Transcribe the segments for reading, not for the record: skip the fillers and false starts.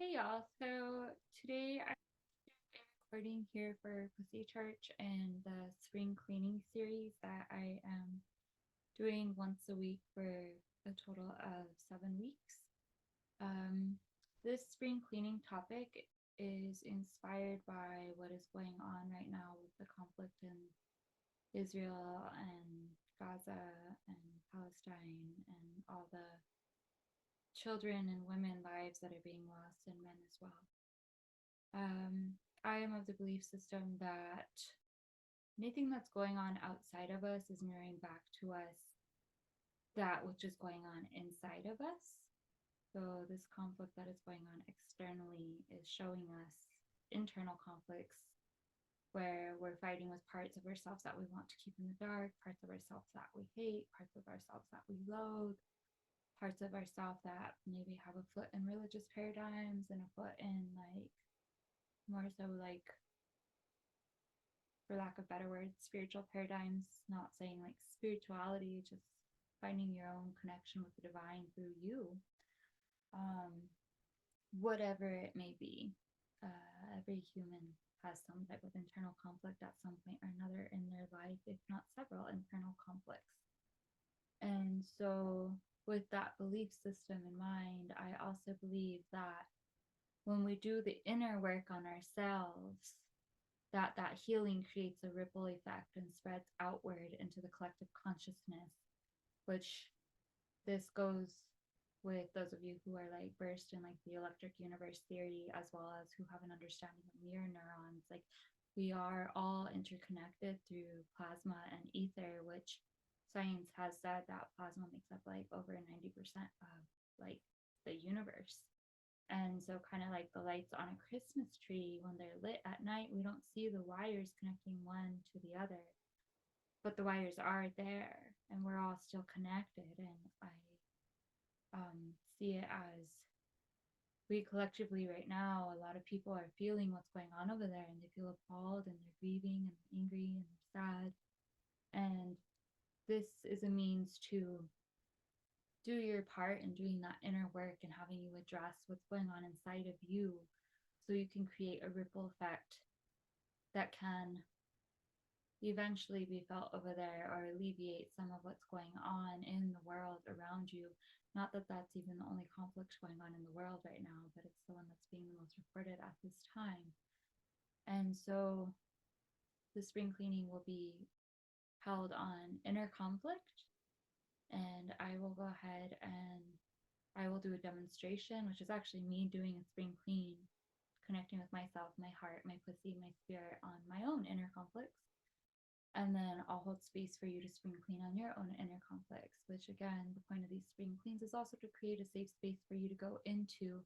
Hey y'all, so today I'm recording here for Pussy Church and the spring cleaning series that I am doing once a week for a total of 7 weeks. Um, this spring cleaning topic is inspired by what is going on right now with the conflict in Israel and Gaza and Palestine and all the children and women lives that are being lost and men as well. I am of the belief system that anything that's going on outside of us is mirroring back to us that which is going on inside of us. So, this conflict that is going on externally is showing us internal conflicts where we're fighting with parts of ourselves that we want to keep in the dark, parts of ourselves that we hate, parts of ourselves that we loathe, parts of ourselves that maybe have a foot in religious paradigms and a foot in more so for lack of better words, spiritual paradigms, not saying like spirituality, just finding your own connection with the divine through you, um, whatever it may be. Every human has some type of internal conflict at some point or another in their life, if not several internal conflicts. And so, with that belief system in mind, I also believe that when we do the inner work on ourselves, that healing creates a ripple effect and spreads outward into the collective consciousness, which this goes with those of you who are like versed in like the electric universe theory, as well as who have an understanding of mirror neurons. Like, we are all interconnected through plasma and ether, which science has said that plasma makes up like over 90% of like the universe. And so, kind of like the lights on a Christmas tree, when they're lit at night, we don't see the wires connecting one to the other, but the wires are there and we're all still connected. And I see it as we collectively, right now, a lot of people are feeling what's going on over there and they feel appalled and they're grieving and angry and they're sad. And this is a means to do your part in doing that inner work and having you address what's going on inside of you so you can create a ripple effect that can eventually be felt over there or alleviate some of what's going on in the world around you. Not that that's even the only conflict going on in the world right now, but it's the one that's being the most reported at this time. And so the spring cleaning will be held on inner conflict, and I will go ahead and I will do a demonstration, which is actually me doing a spring clean, connecting with myself, my heart, my pussy, my spirit on my own inner conflicts. And then I'll hold space for you to spring clean on your own inner conflicts, which again, the point of these spring cleans is also to create a safe space for you to go into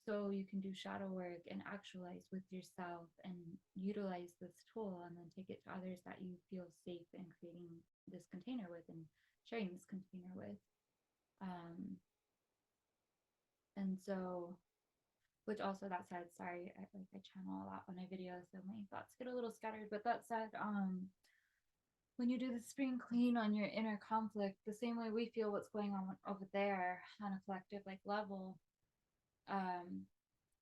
so you can do shadow work and actualize with yourself and utilize this tool and then take it to others that you feel safe in creating this container with and sharing this container with. And so, which also, that said, sorry, I channel a lot on my videos, so my thoughts get a little scattered. But that said, when you do the spring clean on your inner conflict, the same way we feel what's going on over there on a collective like level, um,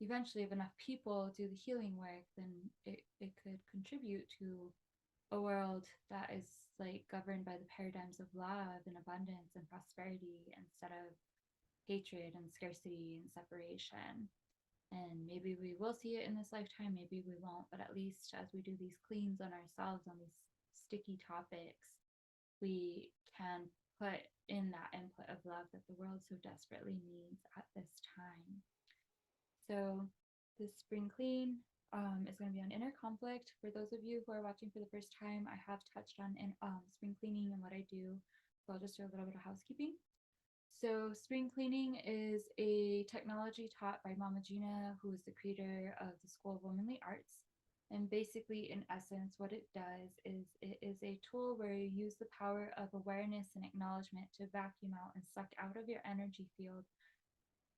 eventually, if enough people do the healing work, then it could contribute to a world that is like governed by the paradigms of love and abundance and prosperity instead of hatred and scarcity and separation. And maybe we will see it in this lifetime, maybe we won't, but at least as we do these cleans on ourselves on these sticky topics, we can put in that input of love that the world so desperately needs at this time. So, this spring clean is going to be on inner conflict. For those of you who are watching for the first time, I have touched on spring cleaning and what I do. So, I'll just do a little bit of housekeeping. So, spring cleaning is a technology taught by Mama Gena, who is the creator of the School of Womanly Arts. And basically, in essence, what it does is it is a tool where you use the power of awareness and acknowledgement to vacuum out and suck out of your energy field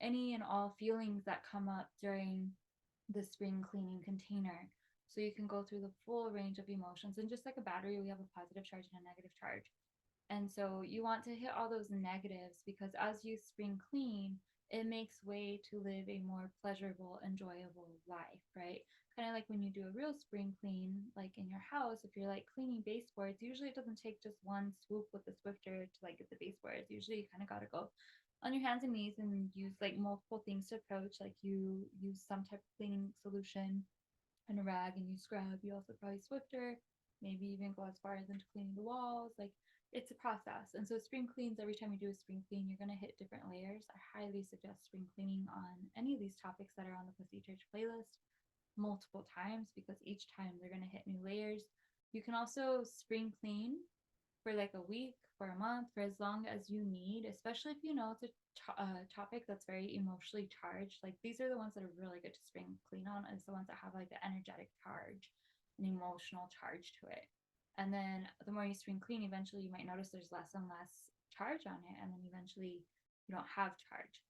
any and all feelings that come up during the spring cleaning container. So you can go through the full range of emotions. And just like a battery, we have a positive charge and a negative charge. And so you want to hit all those negatives because as you spring clean, it makes way to live a more pleasurable, enjoyable life, right? Kind of like when you do a real spring clean, like in your house, if you're like cleaning baseboards, usually it doesn't take just one swoop with the Swifter to like get the baseboards. Usually you kind of got to go on your hands and knees and use like multiple things to approach. Like you use some type of cleaning solution and a rag and you scrub. You also probably Swifter, maybe even go as far as into cleaning the walls. Like it's a process. And so spring cleans, every time you do a spring clean, you're going to hit different layers. I highly suggest spring cleaning on any of these topics that are on the Pussy Church playlist multiple times, because each time they're going to hit new layers. You can also spring clean for like a week, for a month, for as long as you need, especially if you know it's a topic that's very emotionally charged. Like these are the ones that are really good to spring clean on, is the ones that have like the energetic charge, an emotional charge to it. And then the more you spring clean, eventually you might notice there's less and less charge on it, and then eventually you don't have charge.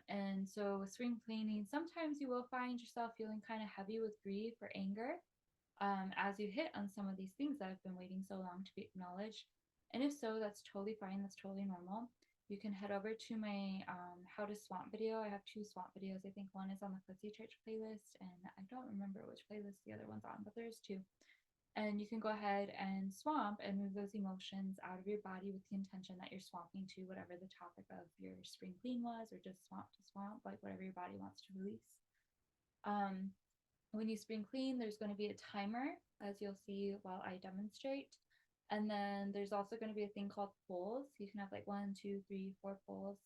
And so with spring cleaning, sometimes you will find yourself feeling kind of heavy with grief or anger, as you hit on some of these things that have been waiting so long to be acknowledged. And if so, that's totally fine. That's totally normal. You can head over to my How to Swamp video. I have two swamp videos. I think one is on the Pussy Church playlist, and I don't remember which playlist the other one's on, but there's two. And you can go ahead and swamp and move those emotions out of your body with the intention that you're swamping to whatever the topic of your spring clean was, or just swamp to swamp, like whatever your body wants to release. Um, when you spring clean, there's going to be a timer, as you'll see while I demonstrate. And then there's also going to be a thing called pulls. You can have like 1, 2, 3, 4 pulls,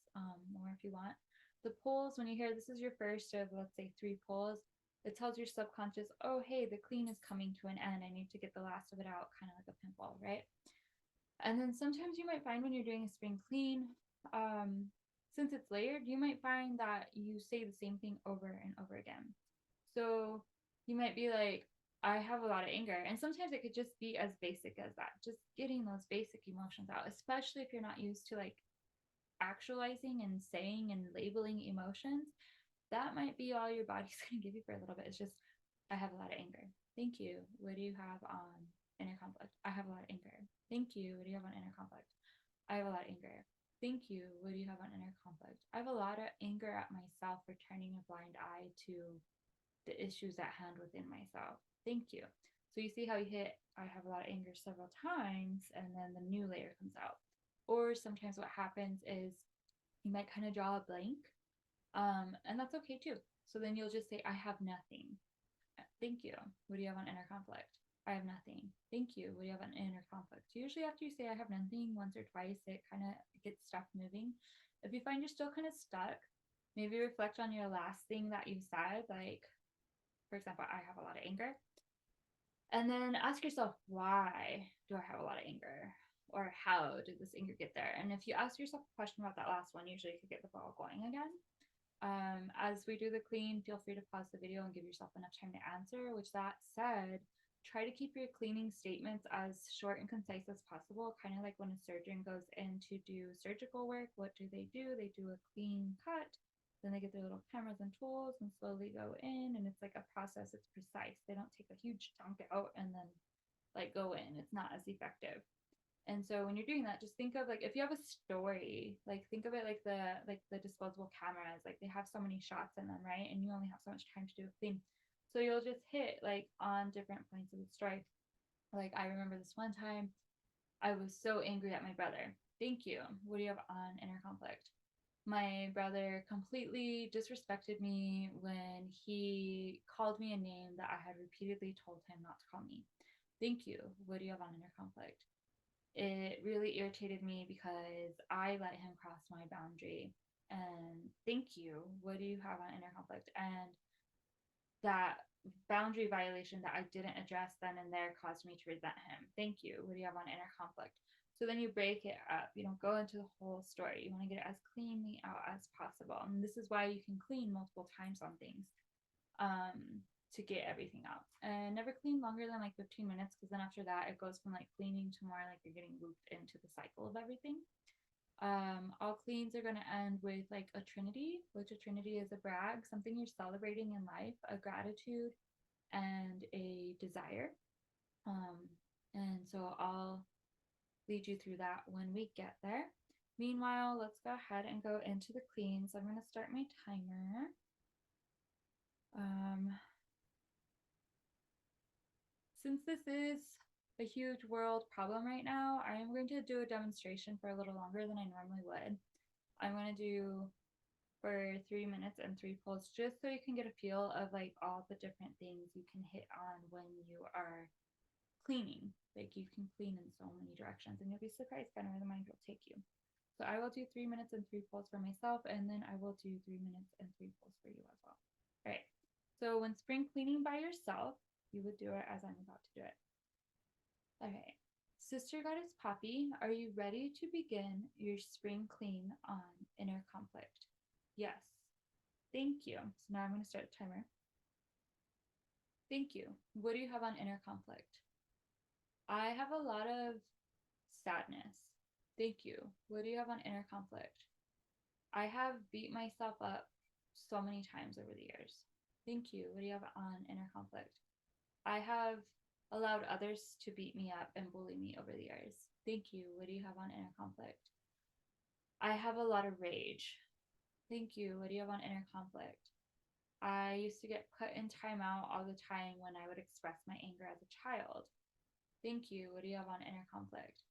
more if you want. The pulls, when you hear this is your first of, let's say, 3 pulls, it tells your subconscious, oh, hey, the clean is coming to an end. I need to get the last of it out, kind of like a pimple, right? And then sometimes you might find when you're doing a spring clean, since it's layered, you might find that you say the same thing over and over again. So you might be like, I have a lot of anger. And sometimes it could just be as basic as that, just getting those basic emotions out, especially if you're not used to like actualizing and saying and labeling emotions. That might be all your body's going to give you for a little bit. It's just, I have a lot of anger. Thank you. What do you have on inner conflict? I have a lot of anger. Thank you. What do you have on inner conflict? I have a lot of anger. Thank you. What do you have on inner conflict? I have a lot of anger at myself for turning a blind eye to the issues at hand within myself. Thank you. So you see how you hit, I have a lot of anger several times, and then the new layer comes out. Or sometimes what happens is you might kind of draw a blank, and that's okay too. So then you'll just say, I have nothing. Thank you. What do you have on inner conflict? I have nothing. Thank you. What do you have on inner conflict? Usually after you say I have nothing once or twice, it kind of gets stuff moving. If you find you're still kind of stuck, maybe reflect on your last thing that you said, like, for example, I have a lot of anger. And then ask yourself, why do I have a lot of anger? Or how did this anger get there? And if you ask yourself a question about that last one, usually you could get the ball going again. As we do the clean, feel free to pause the video and give yourself enough time to answer. Which that said, try to keep your cleaning statements as short and concise as possible. Kind of like when a surgeon goes in to do surgical work, what do? They do a clean cut, then they get their little cameras and tools and slowly go in, and it's like a process. It's precise. They don't take a huge chunk out and then like go in. It's not as effective. And so when you're doing that, just think of like, if you have a story, like think of it like the disposable cameras, like they have so many shots in them, right? And you only have so much time to do a thing. So you'll just hit like on different points of the story. Like I remember this one time I was so angry at my brother. Thank you. What do you have on inner conflict? My brother completely disrespected me when he called me a name that I had repeatedly told him not to call me. Thank you. What do you have on inner conflict? It really irritated me because I let him cross my boundary. And thank you. What do you have on inner conflict? And that boundary violation that I didn't address then and there caused me to resent him. Thank you. What do you have on inner conflict? So then you break it up. You don't go into the whole story. You want to get it as cleanly out as possible. And this is why you can clean multiple times on things. To get everything out, and never clean longer than like 15 minutes, because then after that it goes from like cleaning to more like you're getting looped into the cycle of everything. All cleans are going to end with like a trinity, which a trinity is a brag, something you're celebrating in life, a gratitude, and a desire. And so I'll lead you through that when we get there. Meanwhile, let's go ahead and go into the cleans. I'm going to start my timer. Since this is a huge world problem right now, I am going to do a demonstration for a little longer than I normally would. I'm going to do for 3 minutes and 3 pulls, just so you can get a feel of like all the different things you can hit on when you are cleaning. Like you can clean in so many directions, and you'll be surprised kind of where the mind will take you. So I will do 3 minutes and 3 pulls for myself, and then I will do 3 minutes and 3 pulls for you as well. All right. So when spring cleaning by yourself, you would do it as I'm about to do it. Okay. Sister Goddess Poppy, are you ready to begin your spring clean on inner conflict? Yes. Thank you. So now I'm going to start the timer. Thank you. What do you have on inner conflict? I have a lot of sadness. Thank you. What do you have on inner conflict? I have beat myself up so many times over the years. Thank you. What do you have on inner conflict? I have allowed others to beat me up and bully me over the years. Thank you. What do you have on inner conflict? I have a lot of rage. Thank you. What do you have on inner conflict? I used to get put in timeout all the time when I would express my anger as a child. Thank you. What do you have on inner conflict?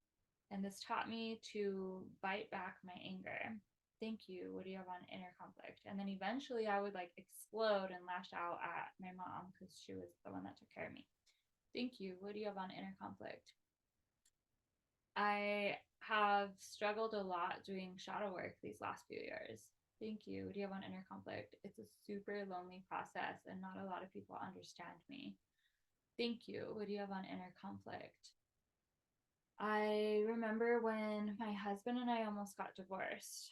And this taught me to bite back my anger. Thank you. What do you have on inner conflict? And then eventually I would like explode and lash out at my mom because she was the one that took care of me. Thank you. What do you have on inner conflict? I have struggled a lot doing shadow work these last few years. Thank you. What do you have on inner conflict? It's a super lonely process and not a lot of people understand me. Thank you. What do you have on inner conflict? I remember when my husband and I almost got divorced.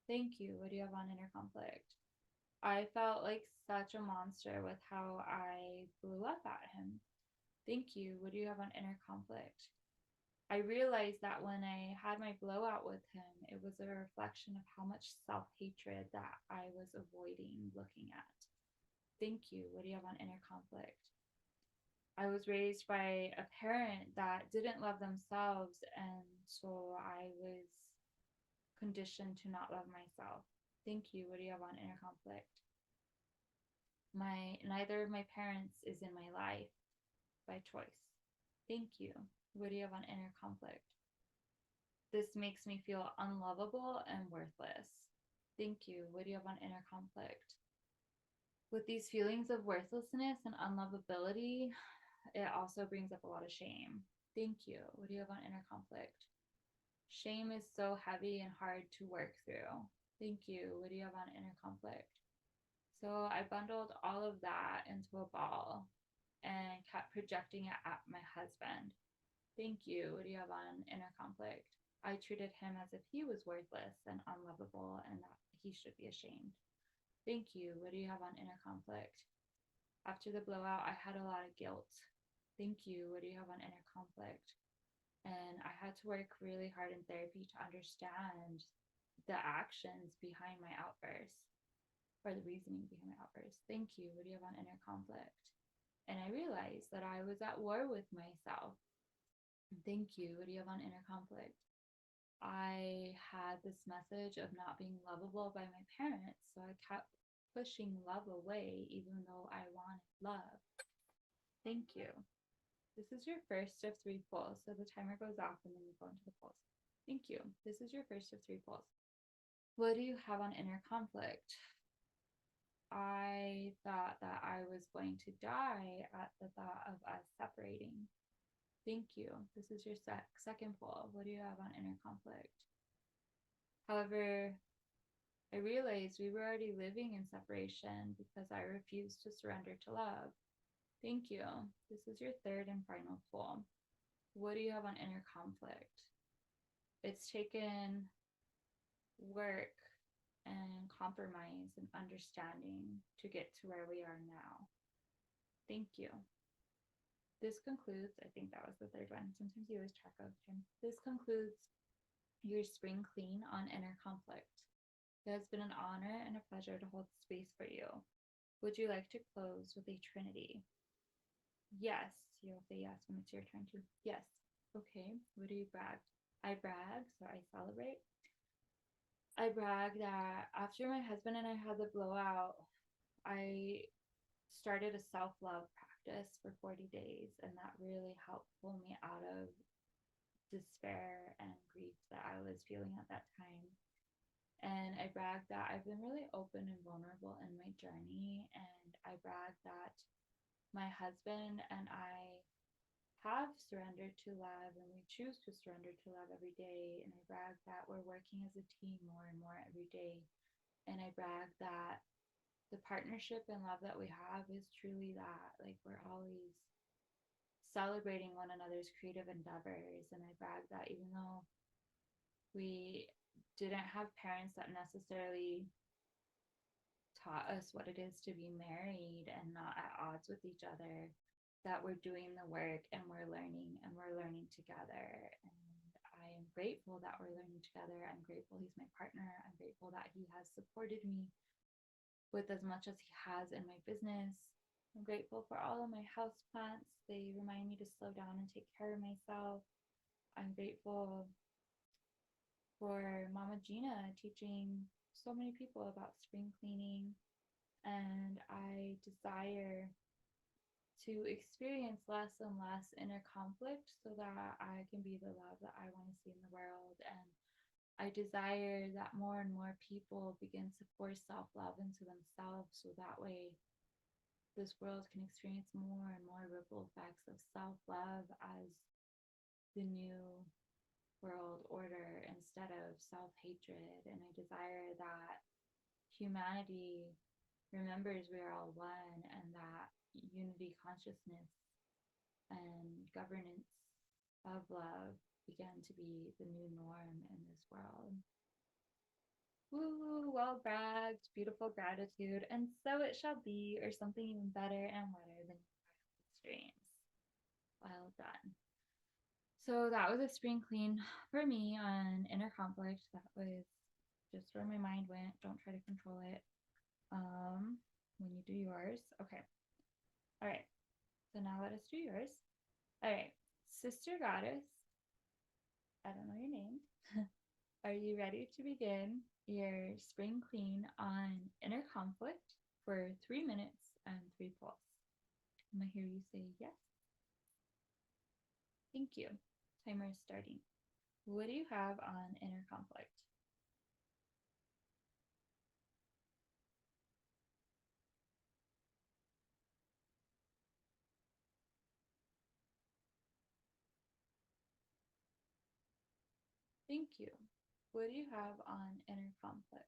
Thank you. What do you have on inner conflict? I felt like such a monster with how I blew up at him. Thank you. What do you have on inner conflict? I realized that when I had my blowout with him, it was a reflection of how much self-hatred that I was avoiding looking at. Thank you. What do you have on inner conflict? I was raised by a parent that didn't love themselves, and so I was conditioned to not love myself. Thank you. What do you have on inner conflict? Neither of my parents is in my life by choice. Thank you. What do you have on inner conflict? This makes me feel unlovable and worthless. Thank you. What do you have on inner conflict? With these feelings of worthlessness and unlovability, it also brings up a lot of shame. Thank you. What do you have on inner conflict? Shame is so heavy and hard to work through. Thank you. What do you have on inner conflict? So I bundled all of that into a ball and kept projecting it at my husband. Thank you. What do you have on inner conflict? I treated him as if he was worthless and unlovable and that he should be ashamed. Thank you. What do you have on inner conflict? After the blowout, I had a lot of guilt. Thank you. What do you have on inner conflict? And I had to work really hard in therapy to understand the actions behind my outbursts, or the reasoning behind my outbursts. Thank you. What do you have on inner conflict? And I realized that I was at war with myself. Thank you. What do you have on inner conflict? I had this message of not being lovable by my parents, so I kept pushing love away even though I wanted love. Thank you. This is your first of 3 pulls, so the timer goes off and then you go into the pulls. Thank you. This is your first of 3 pulls. What do you have on inner conflict? I thought that I was going to die at the thought of us separating. Thank you. This is your second pull. What do you have on inner conflict? However, I realized we were already living in separation because I refused to surrender to love. Thank you. This is your third and final pull. What do you have on inner conflict? It's taken work and compromise and understanding to get to where we are now. Thank you. This concludes, I think that was the third one. Sometimes you lose track of him. This concludes your spring clean on inner conflict. It has been an honor and a pleasure to hold space for you. Would you like to close with a trinity? Yes. You'll say yes when it's your turn to. Yes. Okay. What do you brag? I brag, so I celebrate. I brag that after my husband and I had the blowout, I started a self love practice for 40 days, and that really helped pull me out of despair and grief that I was feeling at that time. And I brag that I've been really open and vulnerable in my journey. And I brag that my husband and I have surrendered to love, and we choose to surrender to love every day. And I brag that we're working as a team more and more every day. And I brag that the partnership and love that we have is truly that. Like, we're always celebrating one another's creative endeavors. And I brag that even though we didn't have parents that necessarily taught us what it is to be married and not at odds with each other, that we're doing the work and we're learning together. And I am grateful that we're learning together. I'm grateful he's my partner. I'm grateful that he has supported me with as much as he has in my business. I'm grateful for all of my house plants. They remind me to slow down and take care of myself. I'm grateful for Mama Gena teaching so many people about spring cleaning. And I desire to experience less and less inner conflict so that I can be the love that I want to see in the world. And I desire that more and more people begin to force self love into themselves so that way this world can experience more and more ripple effects of self love as the new world order instead of self hatred. And I desire that humanity remembers we are all one, and that unity consciousness and governance of love began to be the new norm in this world. Woo, well bragged, beautiful gratitude, and so it shall be, or something even better and wetter than your experience. Well done. So that was a spring clean for me on inner conflict. That was just where my mind went. Don't try to control it. When you do yours. Okay. All right. So now let us do yours. All right. Sister Goddess, I don't know your name. Are you ready to begin your spring clean on inner conflict for 3 minutes and 3 pulse? I'm going to hear you say yes. Thank you. Timer is starting. What do you have on inner conflict? Thank you. What do you have on inner conflict?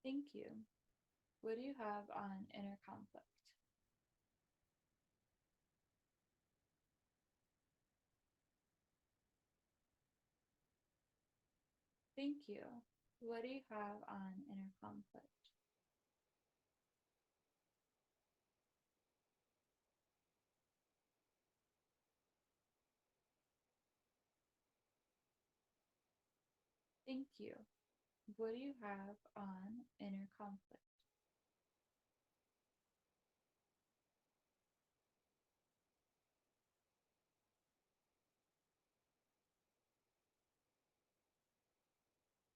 Thank you. What do you have on inner conflict? Thank you. What do you have on inner conflict? Thank you. What do you have on inner conflict?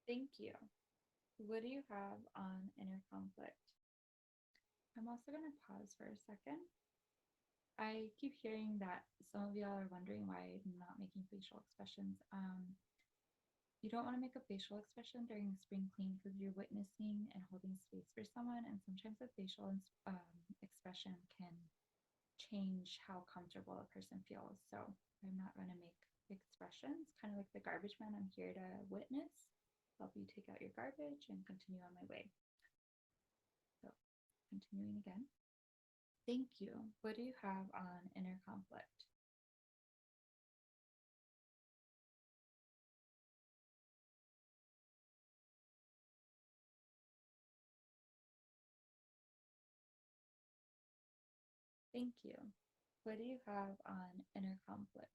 Thank you. What do you have on inner conflict? I'm also going to pause for a second. I keep hearing that some of y'all are wondering why I'm not making facial expressions. You don't want to make a facial expression during the spring clean because you're witnessing and holding space for someone, and sometimes a facial expression can change how comfortable a person feels. So I'm not going to make expressions, kind of like the garbage man. I'm here to witness, help you take out your garbage, and continue on my way. So continuing again. Thank you. What do you have on inner conflict? Thank you. What do you have on inner conflict?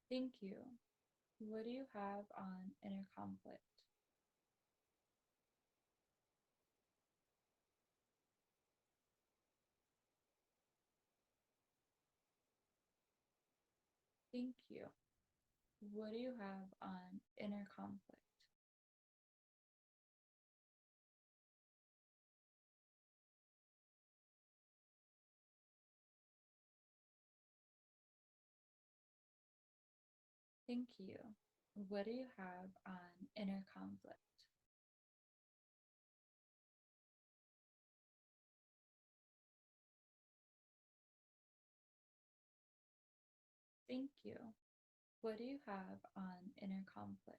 Thank you. What do you have on inner conflict? Thank you. What do you have on inner conflict? Thank you. What do you have on inner conflict? Thank you. What do you have on inner conflict?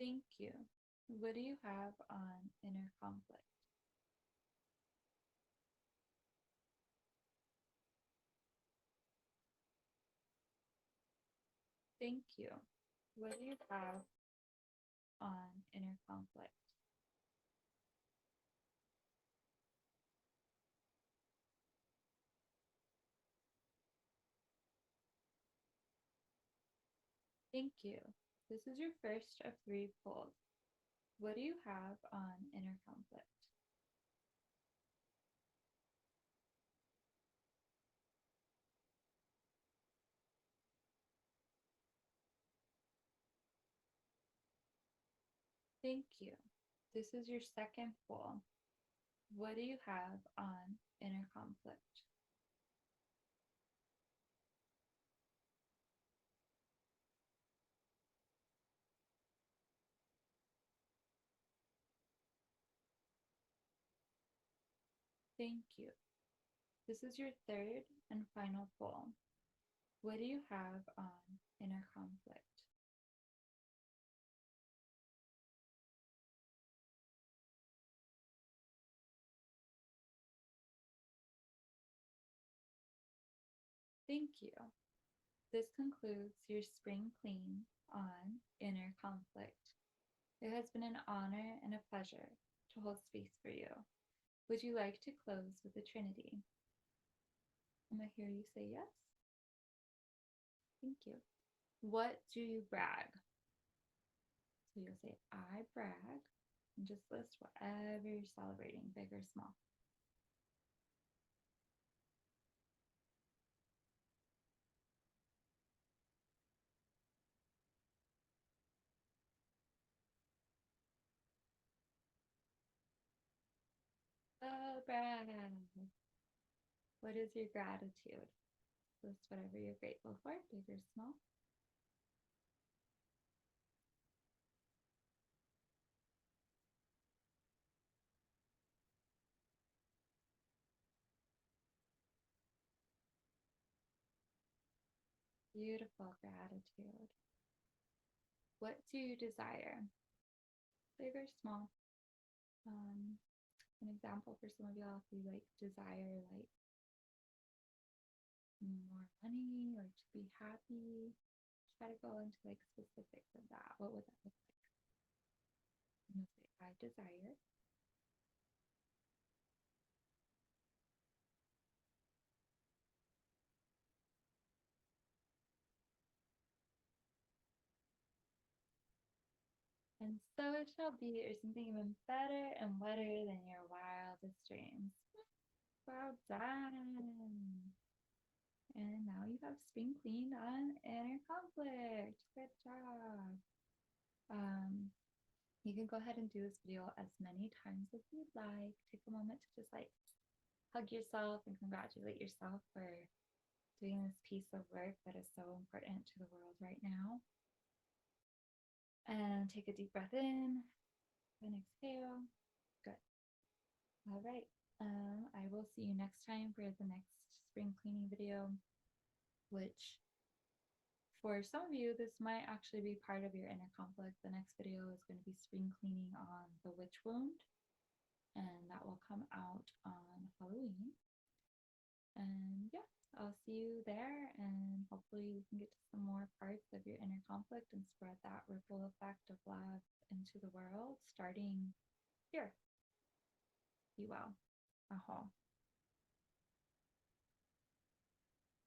Thank you. What do you have on inner conflict? Thank you. What do you have on inner conflict? Thank you. This is your first of three polls. What do you have on inner conflict? Thank you. This is your second poll. What do you have on inner conflict? Thank you. This is your third and final poll. What do you have on inner conflict? Thank you. This concludes your spring clean on inner conflict. It has been an honor and a pleasure to hold space for you. Would you like to close with the Trinity? I'm going to hear you say yes. Thank you. What do you brag? So you'll say, I brag, and just list whatever you're celebrating, big or small. Oh, brag. What is your gratitude? List whatever you're grateful for, big or small. Beautiful gratitude. What do you desire? Big or small? Um, an example for some of y'all, if you like desire like more money or to be happy, try to go into like specifics of that. What would that look like? And you'll say, I desire. And so it shall be, or something even better and wetter than your wildest dreams. Well done. And now you have spring cleaned on inner conflict. Good job. Um, you can go ahead and do this video as many times as you'd like. Take a moment to just like hug yourself and congratulate yourself for doing this piece of work that is so important to the world right now. And take a deep breath in and exhale. Good. All right. I will see you next time for the next spring cleaning video, which for some of you, this might actually be part of your inner conflict. The next video is going to be spring cleaning on the witch wound, and that will come out on Halloween. And yeah, I'll see you there, and hopefully we can get to some more parts of your inner conflict and spread that ripple effect of love into the world, starting here. Be well. Aho.